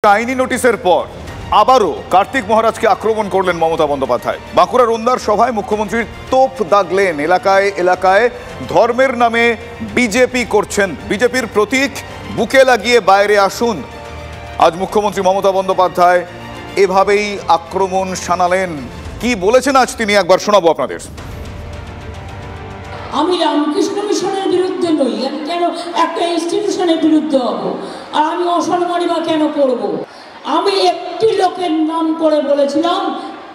আইনি নোটিশের পর আবারও কার্তিক মহারাজকে আক্রমণ করলেন মমতা বন্দ্যোপাধ্যায়। বাঁকুড়ার রোন্দার সভায় মুখ্যমন্ত্রীর তোপ দাগলেন। এলাকায় এলাকায় ধর্মের নামে বিজেপি করছেন, বিজেপির প্রতীক বুকে লাগিয়ে বাইরে আসুন। আজ মুখ্যমন্ত্রী মমতা বন্দ্যোপাধ্যায় এভাবেই আক্রমণ শানালেন। কি বলেছেন আজ তিনি একবার শোনাবো আপনাদের। আমি রামকৃষ্ণ মিশনের বিরুদ্ধে নই, আমি কেন একটা ইনস্টিটিউশনের বিরুদ্ধে হব? আর আমি অসম্মানী বা কেন করব? আমি একটি লোকের নাম করে বলেছিলাম,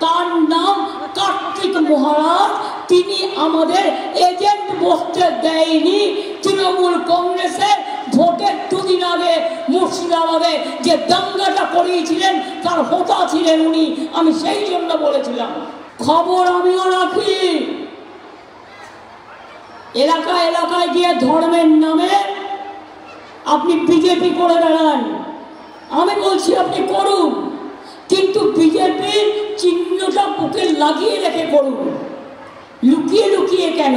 তার নাম কার্তিক মহারাজ। তিনি আমাদের এজেন্ট বসতে দেয়নি। তৃণমূল কংগ্রেসের ভোটের দুদিন আগে মুর্শিদাবাদে যে দাঙ্গাটা করিয়েছিলেন তার হোতা ছিলেন উনি। আমি সেই জন্য বলেছিলাম। খবর আমিও রাখি। এলাকায় এলাকায় গিয়ে ধর্মের নামে আপনি বিজেপি করে বেড়ান। আমি বলছি আপনি করুন, কিন্তু বিজেপির চিহ্নটা বুকে লাগিয়ে রেখে করুন, লুকিয়ে লুকিয়ে কেন?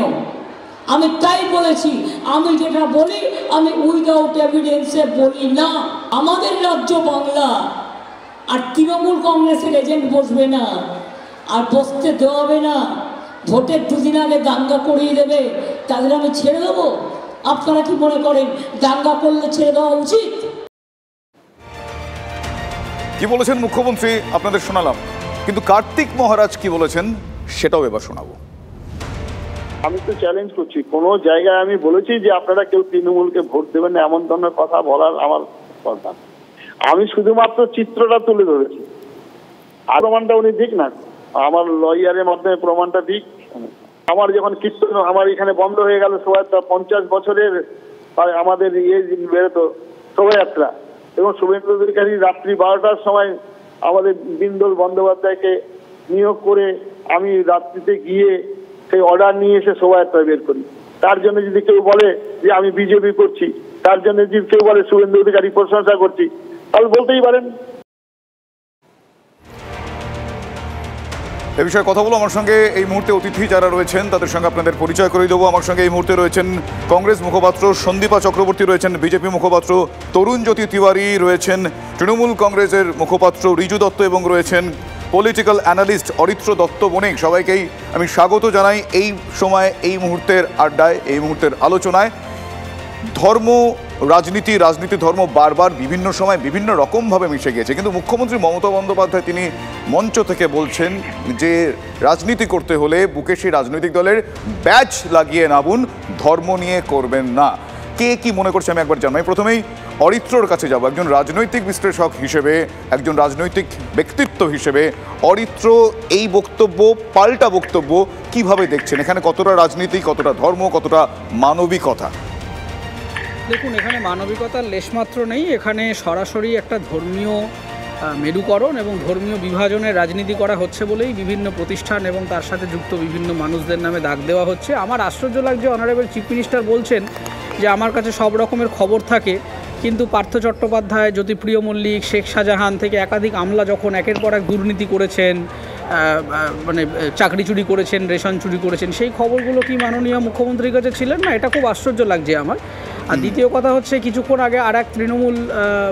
আমি তাই বলেছি। আমি যেটা বলি আমি উইদাউট এভিডেন্সে বলি না। আমাদের রাজ্য বাংলা, আর তৃণমূল কংগ্রেসের এজেন্ট বসবে না, আর বসতে দেওয়া হবে না। ভোটের দুদিন আগে দাঙ্গা করিয়ে দেবে, তাদের আমি ছেড়ে দেবো? আপনারা কি মনে করেন দাঙ্গা করলে ছেড়ে দেওয়া উচিত? কি বলেছেন মুখ্যমন্ত্রী আপনাদের শোনালাম, কিন্তু কার্তিক মহারাজ কি বলেছেন সেটাও এবার শোনাবো। আমি তো চ্যালেঞ্জ করছি, কোন জায়গায় আমি বলেছি যে আপনারা কেউ তৃণমূলকে ভোট দেবেন না, এমন ধরনের কথা বলার আমার কথা। আমি শুধুমাত্র চিত্রটা তুলে ধরেছি, আর প্রমাণটা উনি দিক না, আমার লয়ারের মাধ্যমে প্রমাণটা দিক। আমার যখন কীর্তন আমার এখানে বন্ধ হয়ে গেল, শোভাযাত্রা 50 বছরের আমাদের বেরোতো শোভাযাত্রা, এবং শুভেন্দু অধিকারী রাত্রি 12টার সময় আমাদের বিন্দল বন্দ্যোপাধ্যায়কে নিয়োগ করে আমি রাত্রিতে গিয়ে সেই অর্ডার নিয়ে এসে শোভাযাত্রা বের করি। তার জন্য যদি কেউ বলে যে আমি বিজেপি করছি, তার জন্য যদি কেউ বলে শুভেন্দু অধিকারী প্রশংসা করছি, তাহলে বলতেই পারেন। এ বিষয়ে কথা বলবো। আমার সঙ্গে এই মুহূর্তে অতিথি যারা রয়েছেন তাদের সঙ্গে আপনাদের পরিচয় করে দেবো। আমার সঙ্গে এই মুহূর্তে রয়েছেন কংগ্রেস মুখপাত্র সন্দীপা চক্রবর্তী, রয়েছেন বিজেপি মুখপাত্র তরুণ জ্যোতি তিওয়ারি, রয়েছেন তৃণমূল কংগ্রেসের মুখপাত্র রিজু দত্ত এবং রয়েছেন পলিটিক্যাল অ্যানালিস্ট অরিত্র দত্ত বণিক। সবাইকেই আমি স্বাগত জানাই এই সময়, এই মুহূর্তের আড্ডায়, এই মুহূর্তের আলোচনায়। ধর্ম রাজনীতি, রাজনীতি ধর্ম বারবার বিভিন্ন সময় বিভিন্ন রকমভাবে মিশে গিয়েছে, কিন্তু মুখ্যমন্ত্রী মমতা বন্দ্যোপাধ্যায় তিনি মঞ্চ থেকে বলছেন যে রাজনীতি করতে হলে বুকে সেই রাজনৈতিক দলের ব্যাচ লাগিয়ে নামুন, ধর্ম নিয়ে করবেন না। কে কি মনে করছে আমি একবার জানাই। প্রথমেই অরিত্রর কাছে যাব। একজন রাজনৈতিক বিশ্লেষক হিসেবে, একজন রাজনৈতিক ব্যক্তিত্ব হিসেবে অরিত্র এই বক্তব্য, পাল্টা বক্তব্য কিভাবে দেখছেন? এখানে কতটা রাজনীতি, কতটা ধর্ম, কতটা মানবিকতা? দেখুন, এখানে মানবিকতার লেশমাত্র নেই। এখানে সরাসরি একটা ধর্মীয় মেরুকরণ এবং ধর্মীয় বিভাজনের রাজনীতি করা হচ্ছে বলেই বিভিন্ন প্রতিষ্ঠান এবং তার সাথে যুক্ত বিভিন্ন মানুষদের নামে দাগ দেওয়া হচ্ছে। আমার আশ্চর্য লাগছে, অনারেবল চিফ মিনিস্টার বলছেন যে আমার কাছে সব রকমের খবর থাকে, কিন্তু পার্থ চট্টোপাধ্যায়, জ্যোতিপ্রিয় মল্লিক, শেখ শাহজাহান থেকে একাধিক আমলা যখন একের পর এক দুর্নীতি করেছেন, মানে চাকরি চুরি করেছেন, রেশন চুরি করেছেন, সেই খবরগুলো কি মাননীয় মুখ্যমন্ত্রীর কাছে ছিলেন না? এটা খুব আশ্চর্য লাগছে আমার। আর দ্বিতীয় কথা হচ্ছে, কিছুক্ষণ আগে আর এক তৃণমূল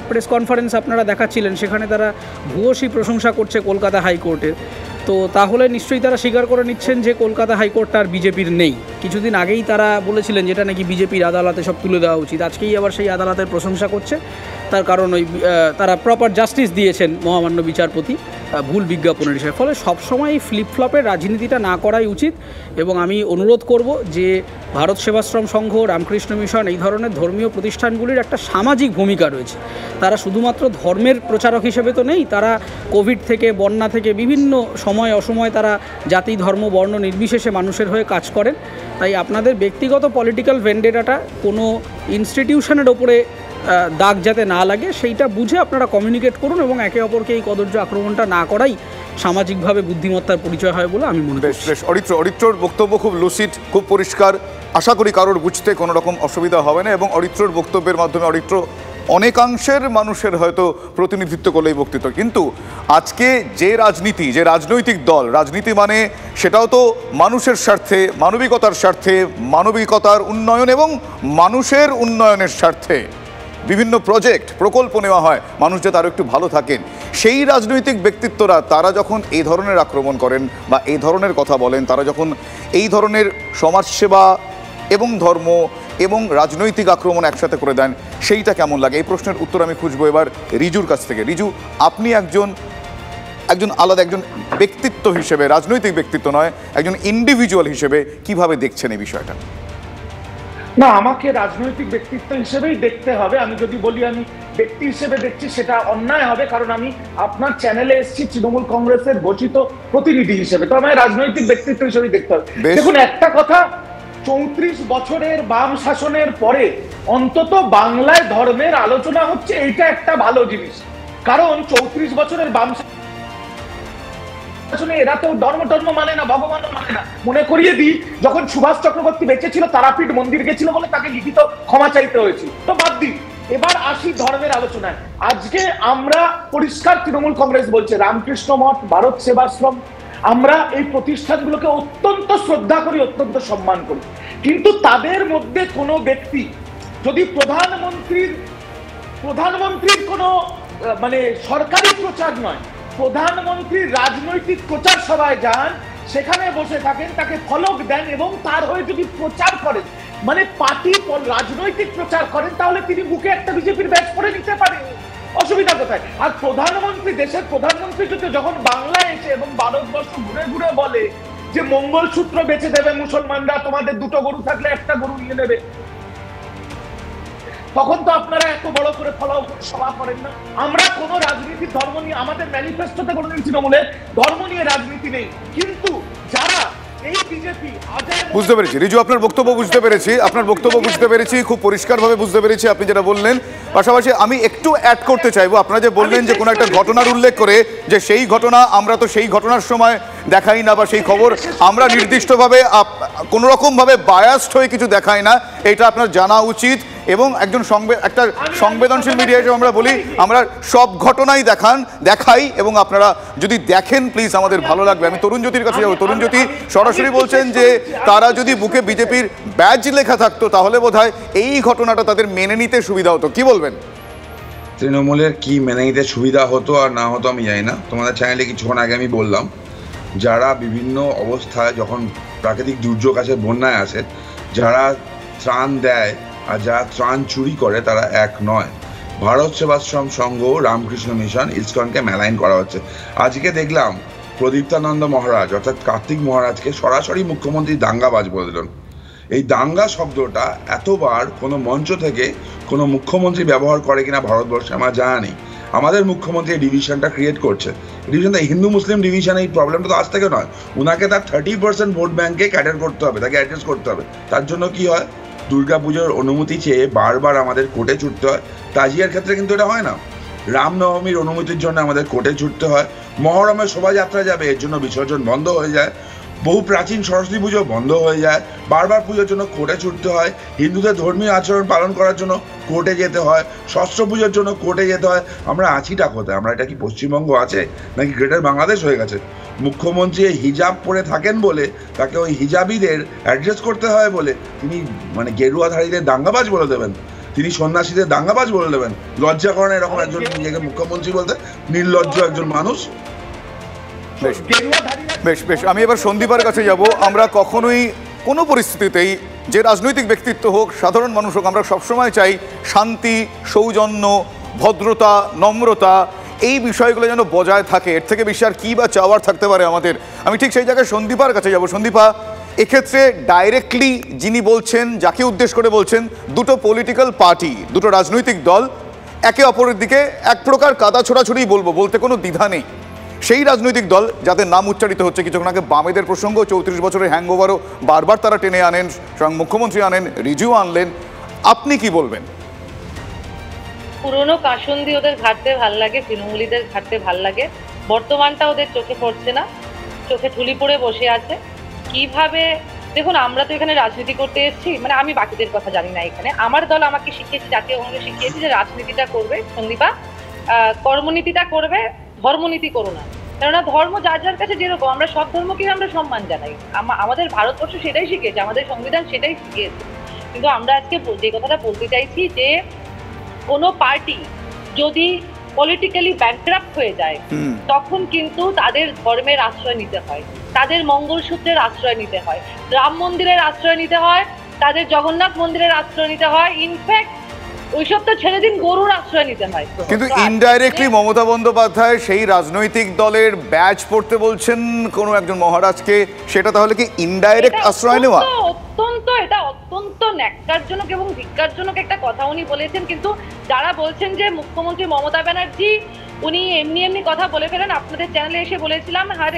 প্রেস কনফারেন্স আপনারা দেখাচ্ছিলেন, সেখানে তারা ভূয়সী প্রশংসা করছে কলকাতা হাইকোর্টের। তো তাহলে নিশ্চয়ই তারা স্বীকার করে নিচ্ছেন যে কলকাতা হাইকোর্টটা আর বিজেপির নেই। কিছুদিন আগেই তারা বলেছিলেন যেটা নাকি বিজেপির আদালতে সব তুলে দেওয়া উচিত, আজকেই আবার সেই আদালতের প্রশংসা করছে। তার কারণ ওই তারা প্রপার জাস্টিস দিয়েছেন মহামান্য বিচারপতি ভুল বিজ্ঞাপনের বিষয়ে। ফলে সবসময় এই ফ্লিপফ্লপের রাজনীতিটা না করাই উচিত। এবং আমি অনুরোধ করব যে ভারত সেবাশ্রম সংঘ, রামকৃষ্ণ মিশন, এই ধরনের ধর্মীয় প্রতিষ্ঠানগুলির একটা সামাজিক ভূমিকা রয়েছে। তারা শুধুমাত্র ধর্মের প্রচারক হিসেবে তো নেই, তারা কোভিড থেকে, বন্যা থেকে বিভিন্ন সময় অসময় তারা জাতি, ধর্ম, বর্ণ নির্বিশেষে মানুষের হয়ে কাজ করেন। তাই আপনাদের ব্যক্তিগত পলিটিক্যাল ভেন্ডেটাটা কোনো ইনস্টিটিউশনের ওপরে দাগ যাতে না লাগে সেইটা বুঝে আপনারা কমিউনিকেট করুন, এবং একে অপরকে এই কদর্য আক্রমণটা না করাই সামাজিকভাবে বুদ্ধিমত্তার পরিচয় হয় বলে আমি মনে করি। অরিত্রর বক্তব্য খুব লুসিড, খুব পরিষ্কার। আশা করি কারোর বুঝতে কোনো রকম অসুবিধা হবে না, এবং অরিত্রর বক্তব্যের মাধ্যমে অরিত্র অনেকাংশের মানুষের হয়তো প্রতিনিধিত্ব করলে এই বক্তৃতা। কিন্তু আজকে যে রাজনীতি, যে রাজনৈতিক দল, রাজনীতি মানে সেটাও তো মানুষের স্বার্থে, মানবিকতার স্বার্থে, মানবিকতার উন্নয়ন এবং মানুষের উন্নয়নের স্বার্থে বিভিন্ন প্রকল্প নেওয়া হয়, মানুষ যাতে আরও একটু ভালো থাকেন। সেই রাজনৈতিক ব্যক্তিত্বরা তারা যখন এই ধরনের আক্রমণ করেন বা এই ধরনের কথা বলেন, তারা যখন এই ধরনের সমাজসেবা এবং ধর্ম এবং রাজনৈতিক আক্রমণ একসাথে করে দেন, সেইটা কেমন লাগে? এই প্রশ্নের উত্তর আমি খুঁজবো এবার রিজুর কাছ থেকে। রিজু, আপনি একজন আলাদা একজন ব্যক্তিত্ব হিসেবে, রাজনৈতিক ব্যক্তিত্ব নয়, একজন ইন্ডিভিজুয়াল হিসেবে কিভাবে দেখছেন এই বিষয়টা? না, আমাকে রাজনৈতিক ব্যক্তিত্ব হিসেবেই দেখতে হবে। আমি যদি বলি আমি ব্যক্তি হিসেবে দেখছি, সেটা অন্যায় হবে, কারণ আমি আপনার চ্যানেলে এসেছি তৃণমূল কংগ্রেসের ঘোষিত প্রতিনিধি হিসেবে, তো আমায় রাজনৈতিক ব্যক্তিত্ব হিসেবেই দেখতে হবে। দেখুন, একটা কথা, 34 বছরের বাম শাসনের পরে অন্তত বাংলায় ধর্মের আলোচনা হচ্ছে, এইটা একটা ভালো জিনিস। কারণ 34 বছরের বাম এরা তো ধর্ম মানে না, ভগবানও মানে না। মনে করিয়ে দিই, যখন সুভাষ চক্রবর্তী বেঁচে ছিল, তারাপীঠ মন্দির গেছিল বলে তাকে লিখিত ক্ষমা চাইতে হয়েছিল। তো বাদ দিই, এবার আসি ধর্মের আলোচনায়। আজকে আমরা পরিষ্কার তৃণমূল কংগ্রেস বলছে, রামকৃষ্ণ মঠ, ভারত সেবাশ্রম, আমরা এই প্রতিষ্ঠানগুলোকে অত্যন্ত শ্রদ্ধা করি, অত্যন্ত সম্মান করি। কিন্তু তাদের মধ্যে কোনো ব্যক্তি যদি প্রধানমন্ত্রীর কোনো মানে সরকারি প্রচার নয়, প্রধানমন্ত্রীর রাজনৈতিক প্রচার সভায় যান, সেখানে বসে থাকেন, তাকে ফলক দেন এবং তার হয়ে যদি প্রচার করেন, মানে পার্টি রাজনৈতিক প্রচার করেন, তাহলে তিনি বুকে একটা বিজেপির ব্যাচ পরে নিতে পারেন। অসুবিধা কোথায়? আর প্রধানমন্ত্রী, দেশের প্রধানমন্ত্রী যদি যখন বাংলায় এসে এবং ভারতবর্ষ ঘুরে ঘুরে বলে যে মঙ্গলসূত্র বেচে দেবে মুসলমানরা, তোমাদের 2টো গরু থাকলে 1টা গরু নিয়ে নেবে, তখন তো আপনারা এত বড় করে ফলাও সভা করেন না। আমরা কোন রাজনীতি ধর্ম নিয়ে, আমাদের ম্যানিফেস্টোতে কোনোদিন তৃণমূলের ধর্ম নিয়ে রাজনীতি নেই। কিন্তু যারা এই বিজেপি, বুঝতে পেরেছি রিজু, আপনার বক্তব্য বুঝতে পেরেছি, খুব পরিষ্কারভাবে বুঝতে পেরেছি আপনি যেটা বললেন। পাশাপাশি আমি একটু অ্যাড করতে চাইবো, আপনারা যে বললেন যে কোনো একটা ঘটনার উল্লেখ করে, যে সেই ঘটনা আমরা তো সেই ঘটনার সময় দেখাই না, বা সেই খবর আমরা নির্দিষ্টভাবে কোনো রকমভাবে বায়াসড হয়ে কিছু দেখাই না, এটা আপনার জানা উচিত। এবং একজন একটা সংবেদনশীল মিডিয়া হিসেবে আমরা বলি, আমরা সব ঘটনাই দেখাই এবং আপনারা যদি দেখেন প্লিজ আমাদের ভালো লাগবে। আমি তরুণ জ্যোতির কাছে যাবো। তরুণ জ্যোতি সরাসরি বলছেন যে তারা যদি বুকে বিজেপির ব্যাজ লেখা থাকতো, তাহলে বোধহয় এই ঘটনাটা তাদের মেনে নিতে সুবিধা হতো। কি বলবেন? তৃণমূলের কি মেনে নিতে সুবিধা হতো আর না হতো আমি জানি না। তোমাদের চ্যানেলে কিছুক্ষণ আগে আমি বললাম, যারা বিভিন্ন অবস্থায় যখন প্রাকৃতিক দুর্যোগ আসে, বন্যায় আসে, যারা ত্রাণ দেয় আর যারা ত্রাণ চুরি করে, তারা এক নয়। ভারত সেবাশ্রম সংঘ, রামকৃষ্ণ মিশন, ইসকনকে মেলাইন করা হচ্ছে। আজকে দেখলাম প্রদীপ্তানন্দ মহারাজ অর্থাৎ কার্তিক মহারাজকে সরাসরি মুখ্যমন্ত্রী দাঙ্গাবাজ বলে দিলেন। এই দাঙ্গা শব্দটা এতবার কোনো মঞ্চ থেকে কোনো মুখ্যমন্ত্রী ব্যবহার করে কিনা ভারতবর্ষে আমার জানা নেই। আমাদের মুখ্যমন্ত্রী এই ডিভিশনটা ক্রিয়েট করছে। ডিভিশনটা হিন্দু মুসলিম ডিভিশন, এই প্রবলেমটা তো আজ থেকে নয়। ওনাকে তার 30% ভোট ব্যাংকে ক্যাটার করতে হবে, তাকে অ্যাড্রেস করতে হবে। তার জন্য কি হয়, দুর্গাপুজোর অনুমতি চেয়ে বারবার আমাদের কোর্টে ছুটতে হয়। তাজিয়ার ক্ষেত্রে কিন্তু এটা হয় না। রামনবমীর অনুমতির জন্য আমাদের কোর্টে ছুটতে হয়। মহরমের শোভাযাত্রা যাবে, এর জন্য বিসর্জন বন্ধ হয়ে যায়। বহু প্রাচীন সরস্বতী পুজো বন্ধ হয়ে যায়, বারবার পুজোর জন্য কোর্টে ছুটতে হয়। হিন্দুদের ধর্মীয় আচরণ পালন করার জন্য কোর্টে যেতে হয়, ষষ্ঠ পুজোর জন্য কোর্টে যেতে হয়। আমরা আছিটা কোথায়? আমরা এটা কি পশ্চিমবঙ্গ আছে নাকি গ্রেটার বাংলাদেশ হয়ে গেছে? মুখ্যমন্ত্রী হিজাব পরে থাকেন বলে তাকে ওই হিজাবিদের অ্যাড্রেস করতে হয় বলে তিনি মানে গেরুয়াধারীদের দাঙ্গাবাজ বলে দেবেন, তিনি সন্ন্যাসীদের দাঙ্গাবাজ বলে দেবেন? লজ্জা করেন এরকম একজন নিজেকে মুখ্যমন্ত্রী বলতে? নির্লজ্জ একজন মানুষ। বেশ, আমি এবার সন্দীপার কাছে যাব। আমরা কখনোই কোনো পরিস্থিতিতেই, যে রাজনৈতিক ব্যক্তিত্ব হোক, সাধারণ মানুষ হোক, আমরা সবসময় চাই শান্তি, সৌজন্য, ভদ্রতা, নম্রতা, এই বিষয়গুলো যেন বজায় থাকে। এর থেকে বেশি আর কী বা চাওয়ার থাকতে পারে আমাদের? আমি ঠিক সেই জায়গায় সন্দীপার কাছে যাব। সন্দীপা, এক্ষেত্রে ডাইরেক্টলি যিনি বলছেন, যাকে উদ্দেশ্য করে বলছেন, দুটো পলিটিক্যাল পার্টি, দুটো রাজনৈতিক দল একে অপরের দিকে এক প্রকার কাদা ছোড়াছুড়ি বলতে কোনো দ্বিধা নেই। সেই রাজনৈতিক দল যাদের নাম উচ্চারিত হচ্ছে, কিছুক্ষণ আগে বামেদের প্রসঙ্গ, 34 বছরের হ্যাংওভারও বারবার তারা টেনে আনেন, স্বয়ং মুখ্যমন্ত্রী আনেন, রিজু আনলেন, আপনি কি বলবেন? পুরনো কাসুন্দি ওদের ঘাটতে ভাল লাগে, তৃণমূলীদের ঘাটতে ভাল লাগে। বর্তমানটা ওদের চোখে পড়ছে না, চোখে ঠুলি পড়ে বসে আছে। কিভাবে? দেখুন, আমরা তো এখানে রাজনীতি করতে এসেছি, মানে আমি বাকিদের কথা জানি না। এখানে আমার দল আমাকে শিখিয়েছে, জাতীয় কংগ্রেস শিখিয়েছে যে রাজনীতিটা করবে সন্দীপা, কর্মনীতিটা করবে, ধর্মনীতি করো না। কেননা ধর্ম যার যার কাছে যেরকম, আমরা সব ধর্মকে আমরা সম্মান জানাই। আমাদের ভারতবর্ষ সেটাই শিখেছে, আমাদের সংবিধান সেটাই শিখিয়েছে। কিন্তু আমরা আজকে যে কথাটা বলতে চাইছি, যে কোনো পার্টি যদি পলিটিক্যালি ব্যাংক্রাফ্ট হয়ে যায় তখন কিন্তু তাদের ধর্মের আশ্রয় নিতে হয়, তাদের মঙ্গলসূত্রের আশ্রয় নিতে হয়, রাম মন্দিরের আশ্রয় নিতে হয়, তাদের জগন্নাথ মন্দিরের আশ্রয় নিতে হয়, ইনফ্যাক্ট ওইসব তো ছেড়ে দিন, গরুর আশ্রয় নিতে হয়। কিন্তু ইনডাইরেক্টলি মমতা বন্দ্যোপাধ্যায় সেই রাজনৈতিক দলের ব্যাচ পড়তে বলছেন কোনো একজন মহারাজকে, সেটা তাহলে কি ইনডাইরেক্ট আশ্রয় নেওয়া? এটা অত্যন্ত ন্যাক্কারজনক এবং ধিক্কারজনক একটা কথা উনি বলেছেন। কিন্তু যারা বলছেন যে মুখ্যমন্ত্রী মমতা ব্যানার্জি উনি এমনি এমনি কথা বলে ফেলেন, আপনাদের চ্যানেলে এসে বলেছিলাম her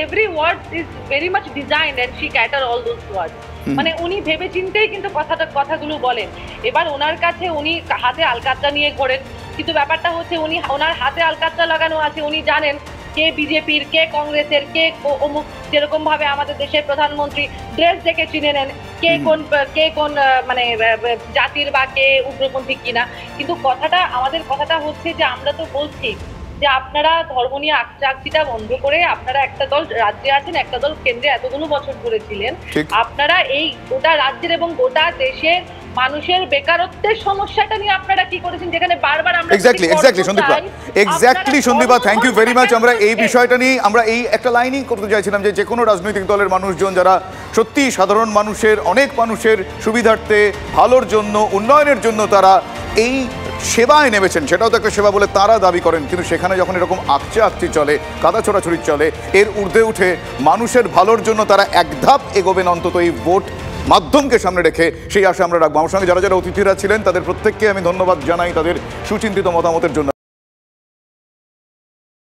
every word is very much designed and she cater all those words. মানে উনি ভেবে চিন্তেই কিন্তু কথাগুলো বলেন। এবার ওনার কাছে উনি হাতে আলকাতরা নিয়ে ঘোরেন, কিন্তু ব্যাপারটা হচ্ছে উনি ওনার হাতে আলকাতরা লাগানো আছে, উনি জানেন কে বিজেপির, কে কংগ্রেসের, কে অমুক। যেরকম ভাবে আমাদের দেশের প্রধানমন্ত্রী ড্রেস দেখে চিনে নেন কে কোন মানে জাতির বা কে উগ্রপন্থী কিনা। কিন্তু আমাদের কথাটা হচ্ছে যে আমরা তো বলছি যে আপনারা ধর্ম নিয়ে আকচাকচিটা বন্ধ করে, আপনারা একটা দল রাজ্যে আছেন, একটা দল কেন্দ্রে এতগুলো বছর ধরে ছিলেন, আপনারা এই গোটা রাজ্যের এবং গোটা দেশের মানুষের বেকারত্বের সমস্যাটা নিয়ে আপনারা কি করেছেন, যেখানে বারবার আমরা exactly Sandipa thank you very much. আমরা এই বিষয়টা নিয়ে আমরা এই একটা লাইনই করতে চাইছিলাম যে কোনো রাজনৈতিক দলের মানুষজন যারা সত্যি সাধারণ মানুষের, অনেক মানুষের সুবিধার্থে, ভালোর জন্য, উন্নয়নের জন্য তারা এই সেবায় নেমেছেন, সেটাও তো একটা সেবা বলে তারা দাবি করেন, কিন্তু সেখানে যখন এরকম আকচি চলে, কাদা ছোড়াছড়ি চলে, এর ঊর্ধ্বে উঠে মানুষের ভালোর জন্য তারা এক ধাপ এগোবেন অন্তত এই ভোট মাধ্যমকে সামনে রেখে, সেই আশা আমরা রাখবো। আমার সঙ্গে যারা যারা অতিথিরা ছিলেন তাদের প্রত্যেককে আমি ধন্যবাদ জানাই তাদের সুচিন্তিত মতামতের জন্য।